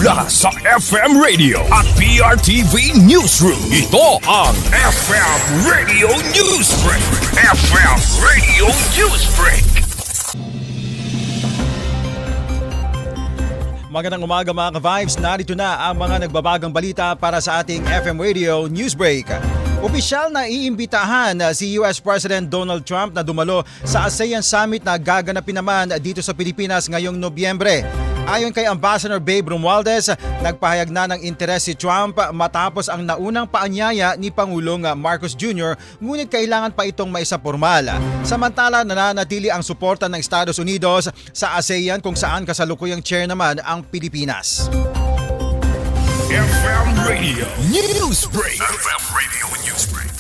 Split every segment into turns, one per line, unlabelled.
mula sa FM Radio at PRTV Newsroom. Ito ang FM Radio Newsbreak. FM Radio Newsbreak.
Magandang umaga mga ka-Vibes, narito na ang mga nagbabagang balita para sa ating FM Radio Newsbreak. Opisyal na iimbitahan si US President Donald Trump na dumalo sa ASEAN Summit na gaganapin naman dito sa Pilipinas ngayong Nobyembre. Ayon kay Ambassador Babe Romualdez, nagpahayag na ng interes si Trump matapos ang naunang paanyaya ni Pangulong Marcos Jr. ngunit kailangan pa itong maisapormal. Samantala, nananatili ang suporta ng Estados Unidos sa ASEAN kung saan kasalukuyang chair naman ang Pilipinas.
FM Radio Newsbreak. FM Radio Newsbreak.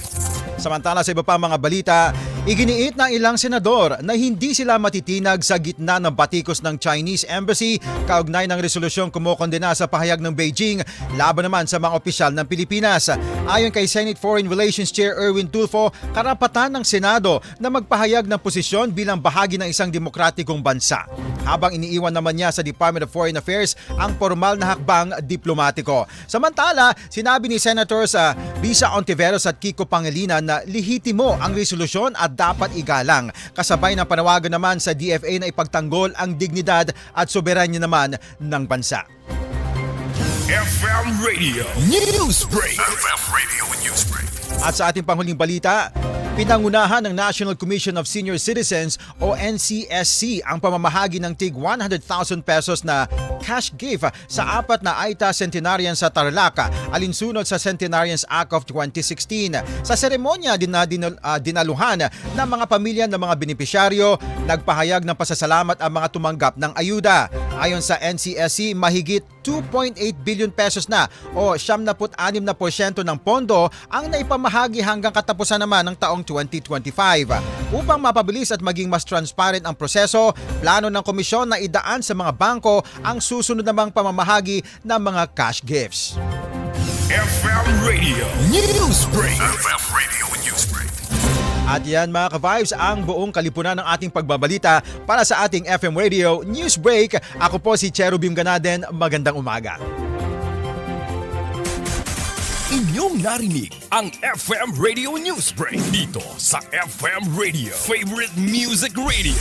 Samantala sa iba pa mga balita, iginiit ng ilang senador na hindi sila matitinag sa gitna ng batikos ng Chinese Embassy kaugnay ng resolusyong kumokondena sa pahayag ng Beijing laban naman sa mga opisyal ng Pilipinas. Ayon kay Senate Foreign Relations Chair Erwin Tulfo, karapatan ng Senado na magpahayag ng posisyon bilang bahagi ng isang demokratikong bansa. Habang iniiwan naman niya sa Department of Foreign Affairs ang formal na hakbang diplomatiko. Samantala, sinabi ni Senators Risa Ontiveros at Kiko Pangilinan na lihitimo ang resolusyon at dapat igalang. Kasabay ng panawagan naman sa DFA na ipagtanggol ang dignidad at soberanya naman ng bansa.
FM Radio Newsbreak. FM Radio Newsbreak.
At sa ating panghuling balita, pinangunahan ng National Commission of Senior Citizens o NCSC ang pamamahagi ng tig 100,000 pesos na cash gift sa 4 na Aita Centenarian sa Tarlac, alinsunod sa Centenarians Act of 2016. Sa seremonya dinaluhan ng mga pamilya ng mga benepisyaryo, nagpahayag ng pasasalamat ang mga tumanggap ng ayuda. Ayon sa NCSC, mahigit 2.8 billion pesos na o 76% ng pondo ang naipamahagi hanggang katapusan naman ng taong 2025. Upang mapabilis at maging mas transparent ang proseso, plano ng komisyon na idaan sa mga bangko ang susunod namang pamamahagi ng mga cash gifts.
FM Radio Newsbreak. FM Radio Newsbreak.
At yan mga ka-Vibes, ang buong kalipunan ng ating pagbabalita para sa ating FM Radio Newsbreak. Ako po si Cherubim Ganaden. Magandang umaga.
Inyong narinig ang FM Radio Newsbreak dito sa FM Radio, Favorite Music Radio.